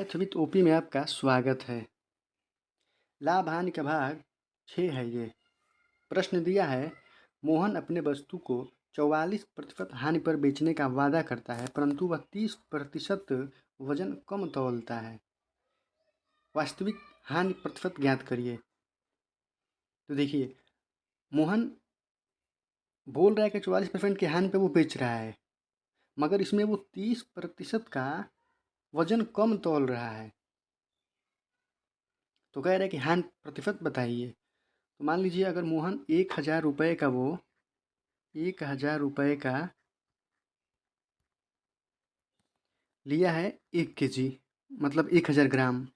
Math with OP में आपका स्वागत है। लाभ हानि का भाग 6 है ये। प्रश्न दिया है, मोहन अपने वस्तु को 44% हानि पर बेचने का वादा करता है, परंतु वह 30% वजन कम तौलता है। वास्तविक हानि प्रतिशत ज्ञात करिए। तो देखिए, मोहन बोल रहा है कि 44% की हानि पर वो बेच रहा है, मगर इसमें वो 30% का वजन कम तौल रहा है। तो कह रहा है कि हानि प्रतिशत बताइए। तो मान लीजिए, अगर मोहन 1000 रुपये का 1000 रुपये का लिया है 1 kg, मतलब 1000 ग्राम।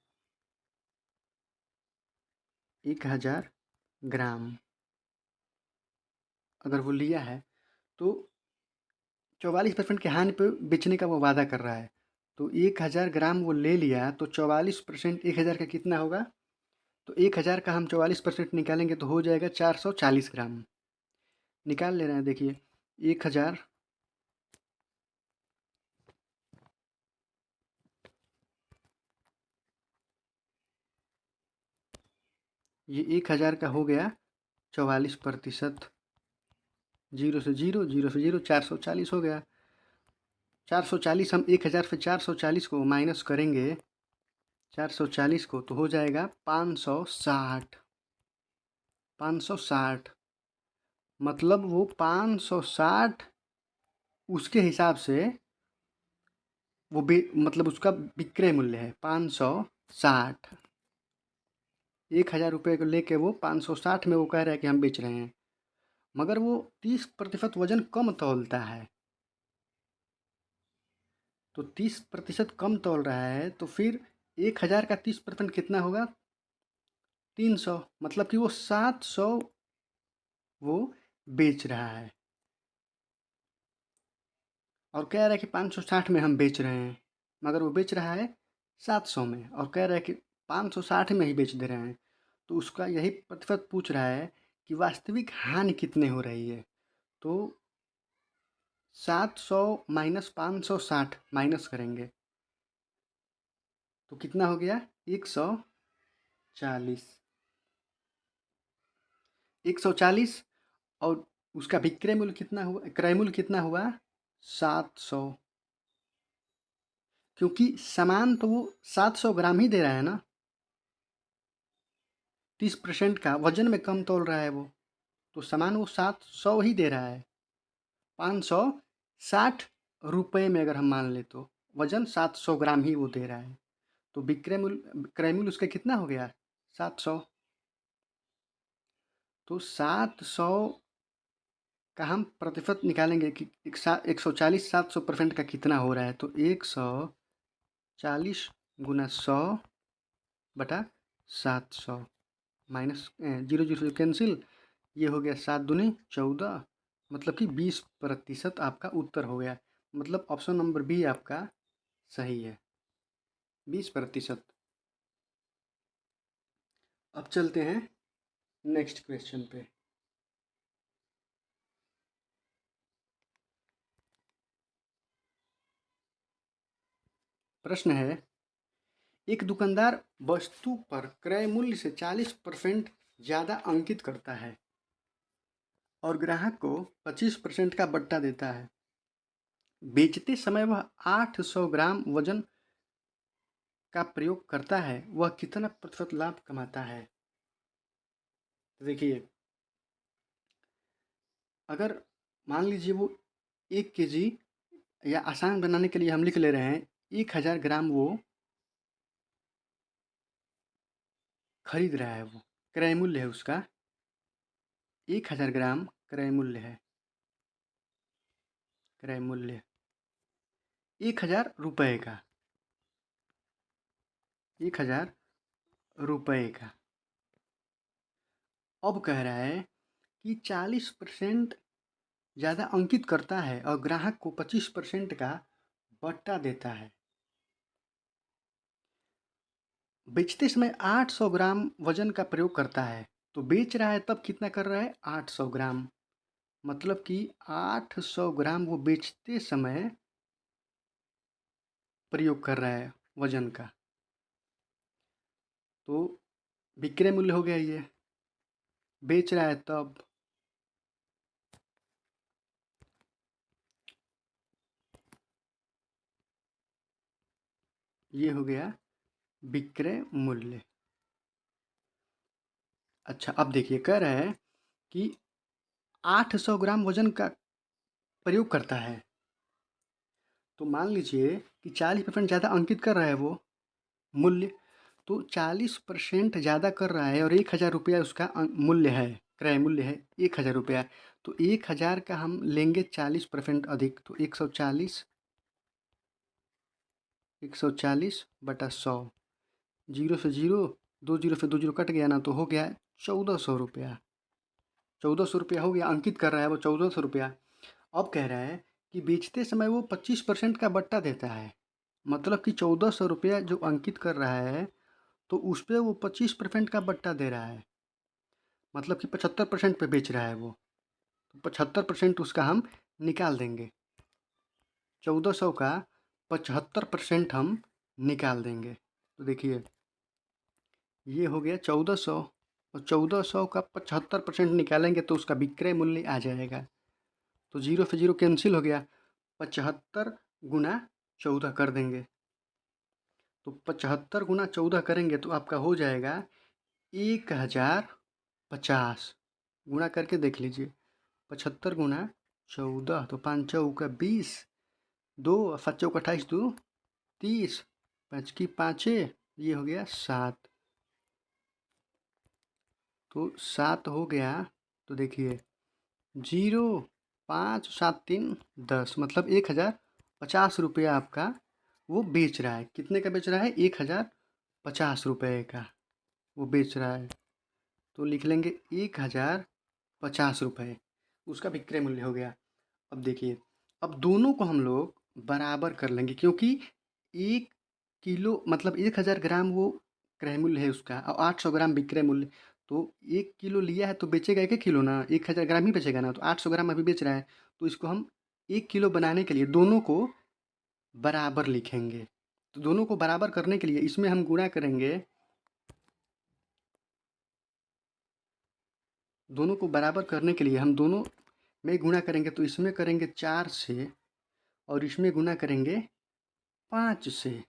1000 ग्राम अगर वो लिया है तो 44% की हानि पे बेचने का वो वादा कर रहा है। तो 1000 ग्राम वो ले लिया तो 44% 1000 का कितना होगा? तो 1000 का हम 44% निकालेंगे तो हो जाएगा 440 ग्राम। निकाल ले रहे हैं, देखिए 1000, ये 1000 का हो गया 44%। जीरो से जीरो, जीरो से जीरो, 440 हो गया। 440 हम 1000 से 440 को माइनस करेंगे, 440 को, तो हो जाएगा 560। 560 मतलब वो 560 उसके हिसाब से वो मतलब उसका विक्रय मूल्य है 560। 1000 रुपये को लेके वो 560 में वो कह रहा है कि हम बेच रहे हैं, मगर वो 30% वजन कम तौलता है। तो 30% कम तौल रहा है, तो फिर 1000 का 30% कितना होगा? 300, मतलब कि वो 700 वो बेच रहा है। और कह रहा है कि 560 में हम बेच रहे हैं, मगर वो बेच रहा है 700 में, और कह रहा है कि 560 में ही बेच दे रहे हैं। तो उसका यही प्रतिशत पूछ रहा है कि वास्तविक हानि कितने हो रही है। तो 700 माइनस 560 माइनस करेंगे तो कितना हो गया? 140। 140, और उसका विक्रय मूल्य कितना हुआ, क्रय मूल्य कितना हुआ? 700। क्योंकि सामान तो वो 700 ग्राम ही दे रहा है ना, 30% का वजन में कम तोल रहा है वो, तो सामान वो 700 ही दे रहा है। 560 रुपये में अगर हम मान ले तो वजन 700 ग्राम ही वो दे रहा है। तो विक्रय मूल्य, क्रय मूल्य उसका कितना हो गया? 700। तो 700 का हम प्रतिशत निकालेंगे कि 140 700% का कितना हो रहा है। तो 140 गुना 100 बटा 700, माइनस जीरो जीरो से कैंसिल, ये हो गया 7 दूनी 14, मतलब कि 20% आपका उत्तर हो गया। मतलब ऑप्शन नंबर बी आपका सही है, 20%। अब चलते हैं नेक्स्ट क्वेश्चन पे। प्रश्न है, एक दुकानदार वस्तु पर क्रय मूल्य से 40% ज़्यादा अंकित करता है और ग्राहक को 25% का बट्टा देता है। बेचते समय वह 800 ग्राम वजन का प्रयोग करता है, वह कितना प्रतिशत लाभ कमाता है? तो देखिए, अगर मान लीजिए वो 1 kg, या आसान बनाने के लिए हम लिख ले रहे हैं 1000 ग्राम वो खरीद रहा है, वो क्रय मूल्य है उसका, 1000 ग्राम क्रय मूल्य है। क्रय मूल्य 1000 रुपये का, 1000 रुपये का। अब कह रहा है कि 40% ज़्यादा अंकित करता है और ग्राहक को 25% का बट्टा देता है। बेचते समय 800 ग्राम वजन का प्रयोग करता है, तो बेच रहा है तब कितना कर रहा है? 800 ग्राम, मतलब कि 800 ग्राम वो बेचते समय प्रयोग कर रहा है वजन का। तो विक्रय मूल्य हो गया ये, बेच रहा है तब। ये हो गया विक्रय मूल्य। अच्छा, अब देखिए कह रहा है कि 800 ग्राम वजन का प्रयोग करता है। तो मान लीजिए कि 40% ज़्यादा अंकित कर रहा है वो मूल्य, तो 40% ज़्यादा कर रहा है और 1,000 रुपया उसका मूल्य है, क्रय मूल्य है 1,000 रुपया। तो 1,000 का हम लेंगे 40% अधिक, तो 140/100, जीरो से जीरो, दो जीरो से दो जीरो कट गया ना, तो हो गया 1,400 रुपया। 1,400 रुपया हो गया, अंकित कर रहा है वो 1,400 रुपया। अब कह रहा है कि बेचते समय वो 25% का बट्टा देता है। मतलब कि 1,400 रुपया जो अंकित कर रहा है, तो उस पर वो 25% का बट्टा दे रहा है। मतलब कि 75% पे बेच रहा है वो, तो 75% उसका हम निकाल देंगे। 1,400 का 75% हम निकाल देंगे। तो देखिए ये हो गया 1,400, और 1,400 का 75% निकालेंगे तो उसका विक्रय मूल्य आ जाएगा। तो जीरो से जीरो कैंसिल हो गया, 75 गुना 14 कर देंगे। तो 75 गुना 14 करेंगे तो आपका हो जाएगा 1,050। गुणा करके देख लीजिए, 75 गुना 14, तो 5 चौका 20, 2 7 चौका 28, 2 30, 5 की 5, ये हो गया 7। तो 7 हो गया। तो देखिए 0, 5, 7, 3, 10, मतलब 1,050 रुपया आपका वो बेच रहा है। कितने का बेच रहा है? 1,050 रुपये का वो बेच रहा है। तो लिख लेंगे 1,050 रुपये, उसका विक्रय मूल्य हो गया। अब देखिए, अब दोनों को हम लोग बराबर कर लेंगे, क्योंकि 1 किलो मतलब 1,000 ग्राम वो क्रय मूल्य है उसका, और 800 ग्राम विक्रय मूल्य। तो 1 किलो लिया है तो बेचेगा 1 किलो ना, 1,000 ग्राम ही बेचेगा ना, तो 800 ग्राम अभी बेच रहा है। तो इसको हम 1 किलो बनाने के लिए दोनों को बराबर लिखेंगे। तो दोनों को बराबर करने के लिए इसमें हम गुणा करेंगे, दोनों को बराबर करने के लिए हम दोनों में गुणा करेंगे। तो इसमें करेंगे 4 से और इसमें गुणा करेंगे 5 से,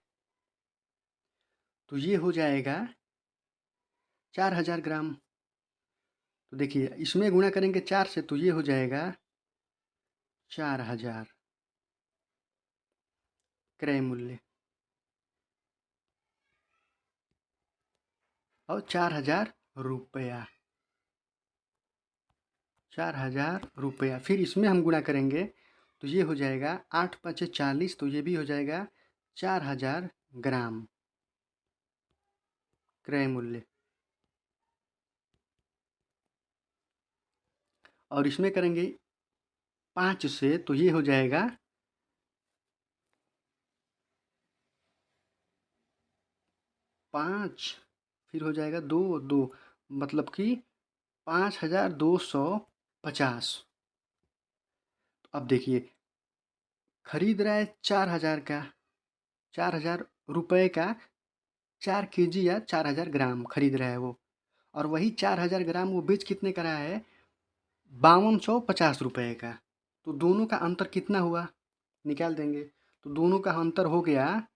तो ये हो जाएगा 4,000 ग्राम। तो देखिए इसमें गुणा करेंगे 4 से, तो ये हो जाएगा 4,000 क्रय मूल्य, और 4,000 रुपया, 4,000 रुपया। फिर इसमें हम गुणा करेंगे तो ये हो जाएगा 8 5 40, तो ये भी हो जाएगा 4,000 ग्राम क्रय मूल्य। और इसमें करेंगे 5 से, तो ये हो जाएगा 5, फिर हो जाएगा 2 2, मतलब कि 5,250। अब देखिए खरीद रहा है 4,000 का, 4,000 रुपये का 4 kg या 4,000 ग्राम खरीद रहा है वो, और वही 4,000 ग्राम वो बेच कितने का रहा है? 5,250 रुपये का। तो दोनों का अंतर कितना हुआ निकाल देंगे। तो दोनों का अंतर हो गया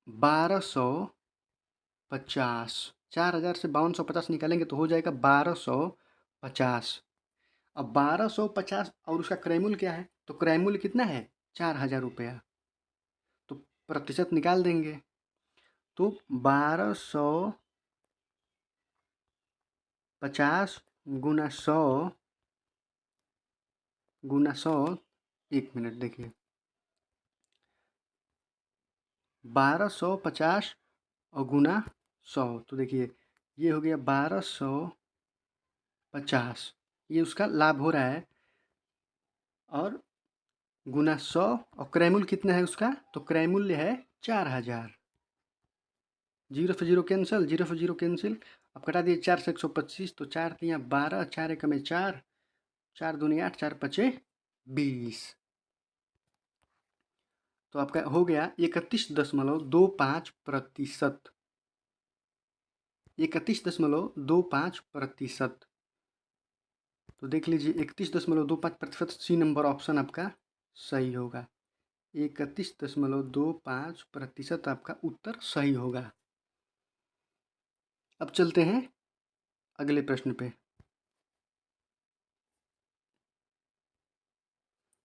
1,250। 4,000 से 5,250 निकालेंगे तो हो जाएगा 1,250। अब 1,250 और उसका क्रय मूल्य क्या है? तो क्रय मूल्य कितना है? 4,000 रुपया। तो प्रतिशत निकाल देंगे, तो 1,250 गुना 100 गुना 100, 1 मिनट देखिए, 1,250 और गुना 100, तो देखिए ये हो गया 1,250, ये उसका लाभ हो रहा है। और गुना 100, और क्रय मूल्य कितना है उसका? तो क्रय मूल्य है 4,000। जीरो से जीरो कैंसिल, जीरो से जीरो कैंसिल। अब कटा दिए 4 से 125, तो 4 तियाँ 12, 4 एकम में 4, 4 दूनी 8, 4 पचे 20। तो आपका हो गया 31.25%। 31.25%। तो देख लीजिए 31.25% सी नंबर ऑप्शन आपका सही होगा। 31.25% आपका उत्तर सही होगा। अब चलते हैं अगले प्रश्न पे।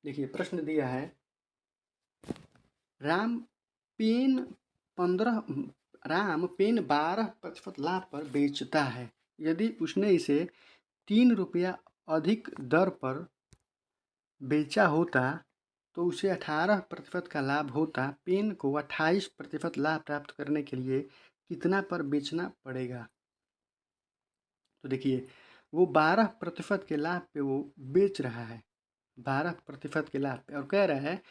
देखिए प्रश्न दिया है, राम पेन 12% लाभ पर बेचता है। यदि उसने इसे 3 रुपया अधिक दर पर बेचा होता तो उसे 18% का लाभ होता। पेन को 28% लाभ प्राप्त करने के लिए कितना पर बेचना पड़ेगा? तो देखिए वो 12% के लाभ पे वो बेच रहा है, 12% के लाभ पे, और कह रहा है,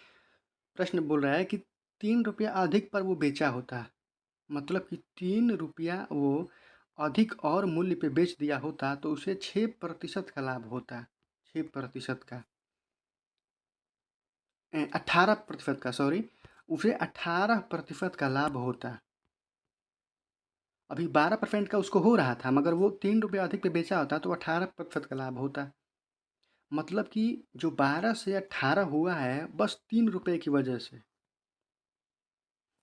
प्रश्न बोल रहा है कि 3 रुपया अधिक पर वो बेचा होता, मतलब कि 3 रुपया वो अधिक और मूल्य पे बेच दिया होता तो उसे 6% का लाभ होता। 6% का 18% का, सॉरी, उसे 18% का लाभ होता। अभी 12% का उसको हो रहा था, मगर वो 3 रुपया अधिक पे बेचा होता तो 18% का लाभ होता। मतलब कि जो 12 से 18 हुआ है बस 3 रुपये की वजह से।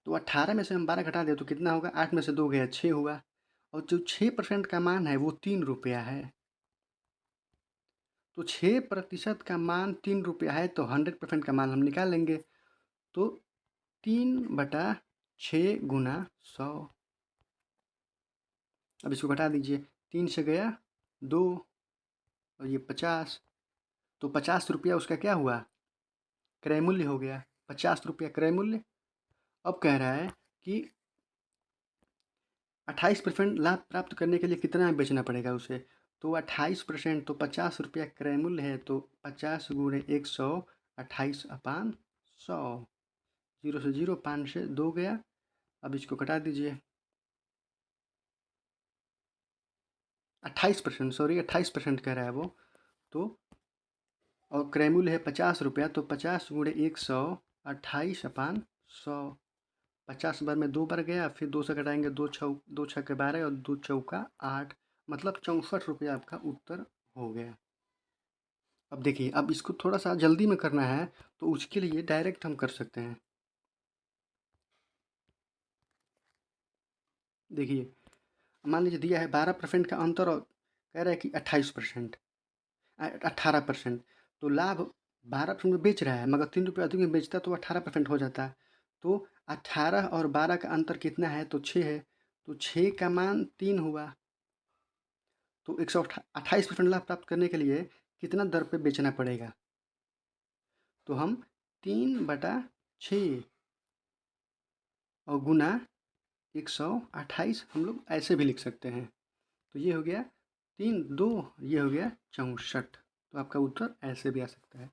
तो 18 में से हम 12 घटा दें तो कितना होगा? 8 में से 2 गया, 6 हुआ। और जो 6% का मान है वो 3 रुपया है। तो 6% का मान 3 रुपया है तो 100% का मान हम निकाल लेंगे। तो 3/6 गुना 100। अब इसको घटा दीजिए, 3 से गया 2 और ये 50। तो 50 रुपया उसका क्या हुआ? क्रय मूल्य हो गया। 50 रुपया क्रय मूल्य। अब कह रहा है कि 28% लाभ प्राप्त करने के लिए कितना बेचना पड़ेगा उसे? तो 28%, तो 50 रुपया क्रय मूल्य है, तो 50 गुणे 100, 28/100। 0 से 0, 5 से 2 गया। अब इसको घटा दीजिए, 28%, सॉरी 28% कह रहा है वो। तो और क्रय मूल्य है 50 रुपया, तो 50 गुणे 100, 28/100। 50 बार में 2 बार गया, फिर 2 से घटाएंगे, 2 छक्के 12 और 2 चौका 8, मतलब 64 रुपया आपका उत्तर हो गया। अब देखिए, अब इसको थोड़ा सा जल्दी में करना है तो उसके लिए डायरेक्ट हम कर सकते हैं। देखिए मान लीजिए दिया है 12% का अंतर और कह रहा है कि 28%, 18%। तो लाभ 12% में बेच रहा है, मगर 3 रुपये अधिक में बेचता तो 18% हो जाता। तो 18 और 12 का अंतर कितना है? तो 6 है। तो 6 का मान 3 हुआ। तो 128% लाभ प्राप्त करने के लिए कितना दर पे बेचना पड़ेगा? तो हम 3/6 और गुना 128 हम लोग ऐसे भी लिख सकते हैं। तो ये हो गया 3 2, ये हो गया 64। तो आपका उत्तर ऐसे भी आ सकता है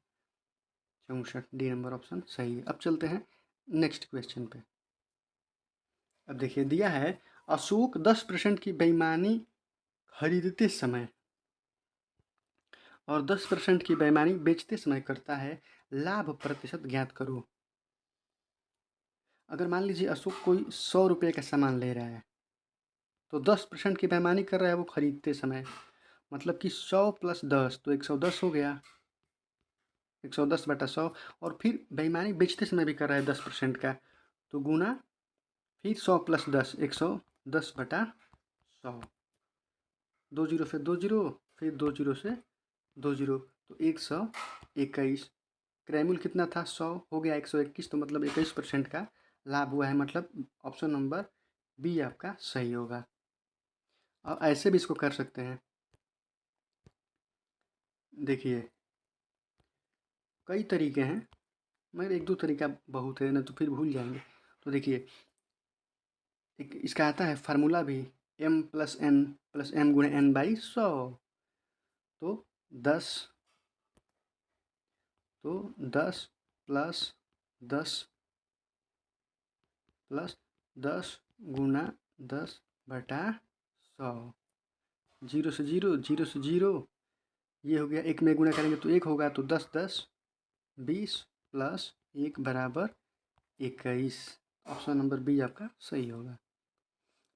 64। डी नंबर ऑप्शन सही है। अब चलते हैं नेक्स्ट क्वेश्चन पे। अब देखिए दिया है, अशोक 10% की बेईमानी खरीदते समय और 10% की बेईमानी बेचते समय करता है, लाभ प्रतिशत ज्ञात करो। अगर मान लीजिए अशोक कोई 100 रुपये का सामान ले रहा है तो 10% की बेईमानी कर रहा है वो खरीदते समय, मतलब कि 100 + 10 तो 110 हो गया, 110/100। और फिर बेईमानी बेचते समय भी कर रहा है 10% का, तो गुना, फिर 100 + 10, 110/100। 2 जीरो से 2 जीरो, फिर 2 जीरो से 2 जीरो, तो 121। क्रय मूल्य कितना था? 100 हो गया 121, तो मतलब 21% का लाभ हुआ है, मतलब ऑप्शन नंबर बी आपका सही होगा। और ऐसे भी इसको कर सकते हैं। देखिए कई तरीके हैं, मगर 1-2 तरीका बहुत है, ना तो फिर भूल जाएंगे। तो देखिए एक इसका आता है फार्मूला भी, m+n+m गुणे n/100। तो 10 तो 10 + 10 + 10 गुना 10/100। 0 से 0, 0 से 0, ये हो गया। एक में गुणा करेंगे तो 1 होगा, तो 10 10 20 + 1 = 21। ऑप्शन नंबर बी आपका सही होगा।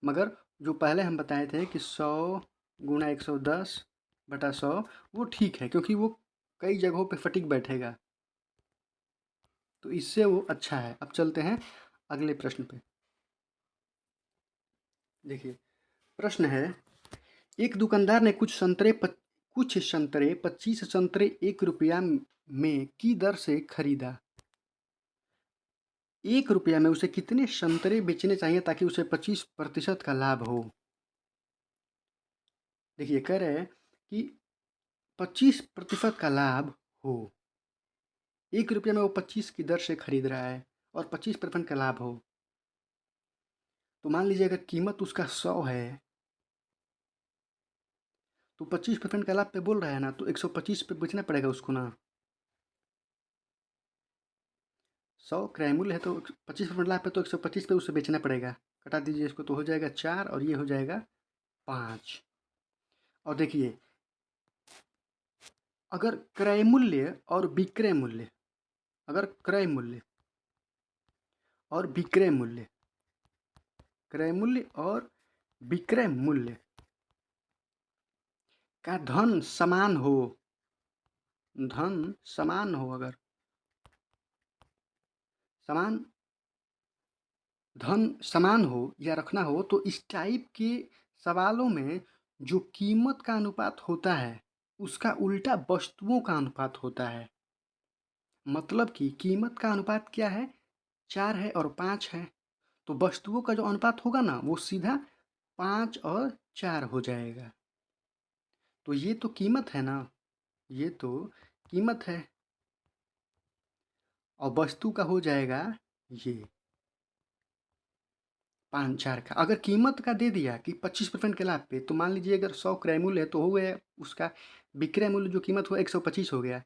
मगर जो पहले हम बताए थे कि 100 गुणा 110/100 वो ठीक है, क्योंकि वो कई जगहों पे सटीक बैठेगा, तो इससे वो अच्छा है। अब चलते हैं अगले प्रश्न पे। देखिए, प्रश्न है, एक दुकानदार ने कुछ संतरे 25 संतरे 1 रुपया में की दर से खरीदा। 1 रुपया में उसे कितने संतरे बेचने चाहिए ताकि उसे 25% का लाभ हो? देखिए, कह रहे हैं कि 25% का लाभ हो। 1 रुपया में वो 25 की दर से खरीद रहा है और 25% का लाभ हो। तो मान लीजिए अगर कीमत उसका 100 है, तो 25% का लाभ पे बोल रहा है ना, तो 125 पे बेचना पड़ेगा उसको ना। 100 क्रय मूल्य है तो 25% लाभ पे तो 125 पे उसे बेचना पड़ेगा। कटा दीजिए इसको, तो हो जाएगा 4 और ये हो जाएगा 5। और देखिए, अगर क्रय मूल्य और विक्रय मूल्य, अगर क्रय मूल्य और विक्रय मूल्य, क्रय मूल्य और विक्रय मूल्य का धन समान हो, अगर समान धन समान हो या रखना हो, तो इस टाइप के सवालों में जो कीमत का अनुपात होता है उसका उल्टा वस्तुओं का अनुपात होता है। मतलब कि कीमत का अनुपात क्या है, 4 है और 5 है, तो वस्तुओं का जो अनुपात होगा ना वो सीधा 5 और 4 हो जाएगा। तो ये तो कीमत है ना, ये तो कीमत है, और वस्तु का हो जाएगा ये 5-4 का। अगर कीमत का दे दिया कि 25% के लाभ पे, तो मान लीजिए अगर 100 क्रय मूल्य है तो हो गया उसका विक्रय मूल्य जो कीमत हुआ 125 हो गया,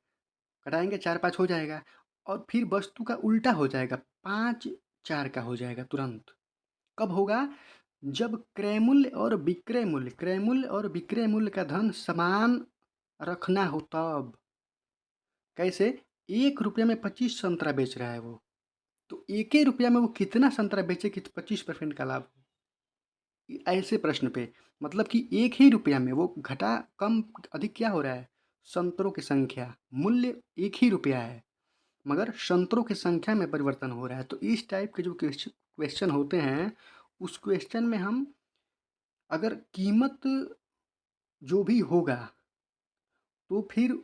घटाएंगे 4-5 हो जाएगा, और फिर वस्तु का उल्टा हो जाएगा, 5-4 का हो जाएगा तुरंत। कब होगा, जब क्रय मूल्य और विक्रय मूल्य का धन समान रखना हो तब। कैसे, 1 रुपया में 25 संतरा बेच रहा है वो, तो 1 ही रुपया में वो कितना संतरा बेचे कि 25% का लाभ हो। ऐसे प्रश्न पे मतलब कि 1 ही रुपया में वो घटा कम अधिक क्या हो रहा है, संतरों की संख्या, मूल्य 1 ही रुपया है मगर संतरों की संख्या में परिवर्तन हो रहा है। तो इस टाइप के जो क्वेश्चन होते हैं, उस क्वेश्चन में हम अगर कीमत जो भी होगा, तो फिर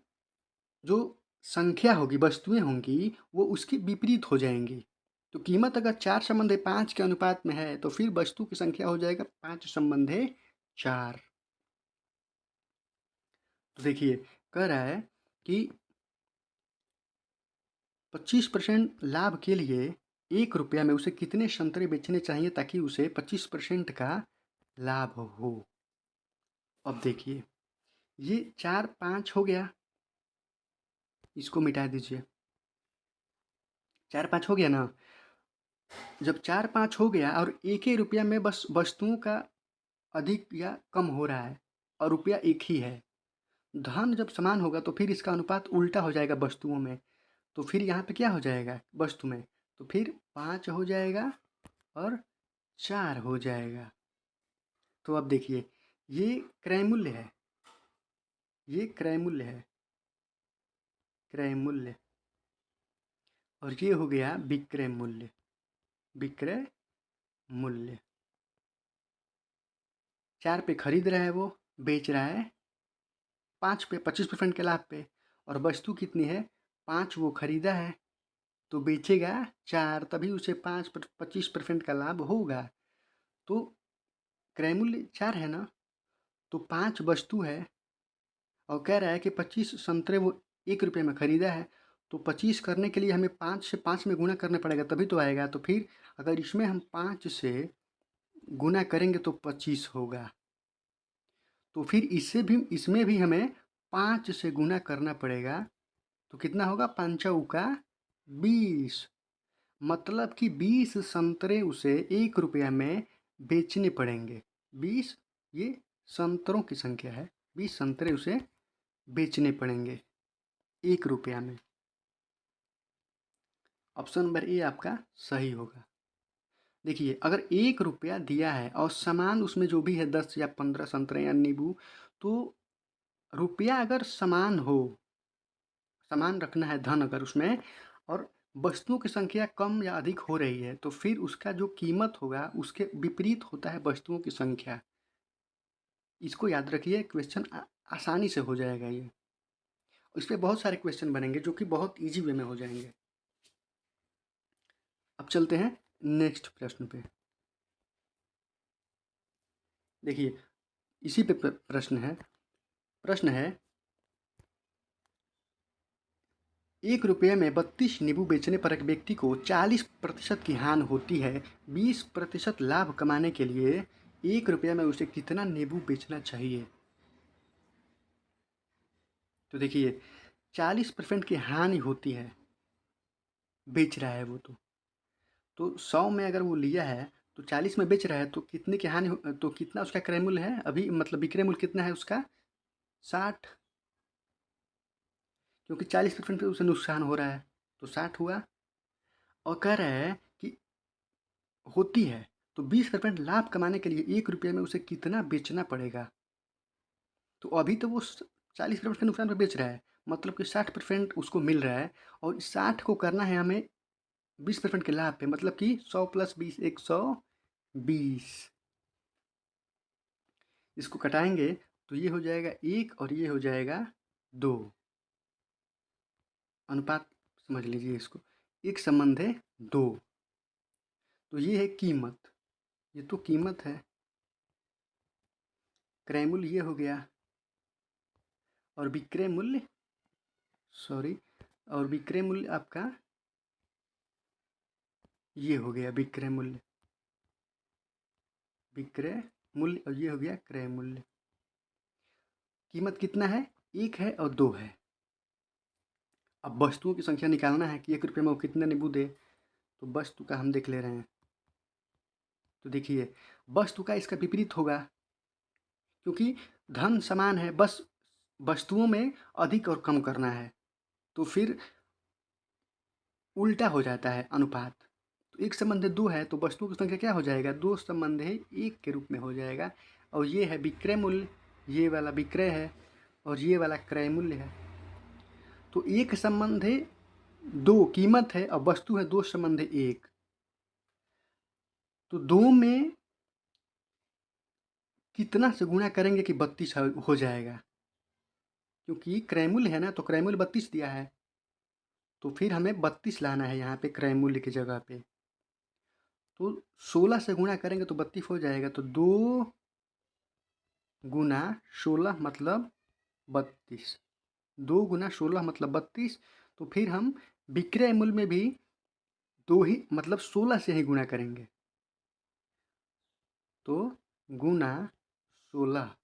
जो संख्या होगी, वस्तुएं होंगी, वो उसके विपरीत हो जाएंगी। तो कीमत अगर 4:5 के अनुपात में है, तो फिर वस्तु की संख्या हो जाएगा 5:4। तो देखिए, कह रहा है कि 25% लाभ के लिए 1 रुपया में उसे कितने संतरे बेचने चाहिए ताकि उसे 25% का लाभ हो। अब देखिए, ये 4-5 हो गया, इसको मिटा दीजिए। 4-5 हो गया ना। जब 4-5 हो गया और 1 ही रुपया में बस वस्तुओं का अधिक या कम हो रहा है और रुपया एक ही है, धन जब समान होगा तो फिर इसका अनुपात उल्टा हो जाएगा वस्तुओं में। तो फिर यहाँ पे क्या हो जाएगा वस्तु में, तो फिर 5 हो जाएगा और 4 हो जाएगा। तो अब देखिए, ये क्रय मूल्य है, ये क्रय मूल्य है, क्रय मूल्य, और ये हो गया विक्रय मूल्य, विक्रय मूल्य। 4 पे खरीद रहा है वो, बेच रहा है 5 पे, 25% के लाभ पे, और वस्तु कितनी है 5, वो खरीदा है तो बेचेगा 4, तभी उसे 25% का लाभ होगा। तो क्रय मूल्य 4 है ना, तो 5 वस्तु है, और कह रहा है कि 25 संतरे वो 1 रुपये में खरीदा है, तो 25 करने के लिए हमें 5 से 5 में गुणा करना पड़ेगा तभी तो आएगा। तो फिर अगर इसमें हम 5 से गुणा करेंगे तो 25 होगा, तो फिर इसमें भी हमें 5 से गुणा करना पड़ेगा, तो कितना होगा, 5 × 20, मतलब कि 20 संतरे उसे 1 रुपया में बेचने पड़ेंगे। 20, ये संतरों की संख्या है, 20 संतरे उसे बेचने पड़ेंगे 1 रुपया में। ऑप्शन नंबर ए आपका सही होगा। देखिए, अगर 1 रुपया दिया है और सामान उसमें जो भी है 10 या 15 संतरे या नींबू, तो रुपया अगर समान हो, सामान रखना है धन अगर उसमें, और वस्तुओं की संख्या कम या अधिक हो रही है, तो फिर उसका जो कीमत होगा उसके विपरीत होता है वस्तुओं की संख्या। इसको याद रखिए, क्वेश्चन आसानी से हो जाएगा ये। इस पे बहुत सारे क्वेश्चन बनेंगे जो कि बहुत ईजी वे में हो जाएंगे। अब चलते हैं नेक्स्ट प्रश्न पे। देखिए, इसी पे प्रश्न है 1 रुपये में 32 नींबू बेचने पर एक व्यक्ति को 40% की हानि होती है। 20% लाभ कमाने के लिए 1 रुपये में उसे कितना नींबू बेचना चाहिए? तो देखिए, 40% की हानि होती है, बेच रहा है वो तो 100 में अगर वो लिया है तो 40 में बेच रहा है, तो कितने की हानि तो कितना उसका क्रय मूल्य है अभी, मतलब विक्रय मूल्य कितना है उसका? 60, क्योंकि 40% पे उसे नुकसान हो रहा है, तो 60 हुआ। और कह रहा है कि होती है, तो 20% लाभ कमाने के लिए 1 रुपये में उसे कितना बेचना पड़ेगा? तो अभी तो वो 40% के नुकसान पर बेच रहा है, मतलब कि 60% उसको मिल रहा है, और 60 को करना है हमें 20% के लाभ पे, मतलब कि 100 + 20 120। इसको कटाएंगे तो ये हो जाएगा 1 और ये हो जाएगा 2। अनुपात समझ लीजिए इसको, 1:2। तो ये है कीमत, ये तो कीमत है। क्रय मूल्य ये हो गया, और विक्रय मूल्य, सॉरी, और विक्रय मूल्य आपका ये हो गया विक्रय मूल्य, विक्रय मूल्य, और ये हो गया क्रय मूल्य। कीमत कितना है? 1 है और 2 है। अब वस्तुओं की संख्या निकालना है कि 1 रुपये में वो कितने नींबू दे, तो वस्तु का हम देख ले रहे हैं। तो देखिए, वस्तु का इसका विपरीत होगा, क्योंकि धन समान है, बस वस्तुओं में अधिक और कम करना है, तो फिर उल्टा हो जाता है अनुपात। तो 1:2 है, तो वस्तुओं की संख्या क्या हो जाएगा? 2:1 के रूप में हो जाएगा। और ये है विक्रय मूल्य, ये वाला विक्रय है और ये वाला क्रय मूल्य है। तो 1:2 कीमत है और वस्तु है 2:1। तो 2 में कितना से गुणा करेंगे कि 32 हो जाएगा? क्योंकि क्रय मूल्य है ना, तो क्रय मूल्य 32 दिया है, तो फिर हमें 32 लाना है यहाँ पे क्रय मूल्य की जगह पे। तो 16 से गुणा करेंगे तो 32 हो जाएगा, तो 2 गुना 16 मतलब 32, 2 गुना 16 मतलब 32। तो फिर हम विक्रय मूल्य में भी 2 ही मतलब 16 से ही गुणा करेंगे, तो गुना 16,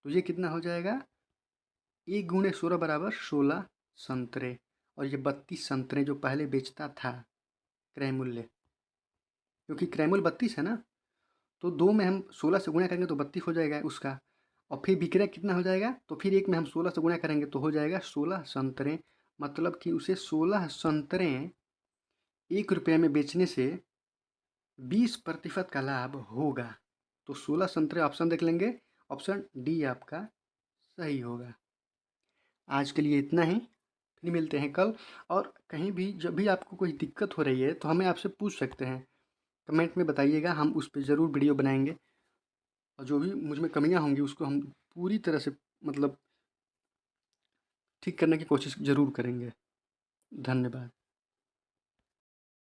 तो ये कितना हो जाएगा? 1 गुणे 16 बराबर 16 संतरे, और ये 32 संतरे जो पहले बेचता था क्रय मूल्य, क्योंकि क्रय मूल्य 32 है ना, तो 2 में हम 16 से गुणा करेंगे तो 32 हो जाएगा उसका। और फिर विक्रय कितना हो जाएगा? तो फिर 1 में हम 16 से गुणा करेंगे तो हो जाएगा 16 संतरे, मतलब कि उसे 16 संतरे 1 रुपये में बेचने से 20% का लाभ होगा। तो 16 संतरे ऑप्शन देख लेंगे, ऑप्शन डी आपका सही होगा। आज के लिए इतना ही, फिर मिलते हैं कल। और कहीं भी जब भी आपको कोई दिक्कत हो रही है तो हमें आपसे पूछ सकते हैं, कमेंट में बताइएगा, हम उस पर ज़रूर वीडियो बनाएंगे, और जो भी मुझ में कमियां होंगी उसको हम पूरी तरह से मतलब ठीक करने की कोशिश ज़रूर करेंगे। धन्यवाद।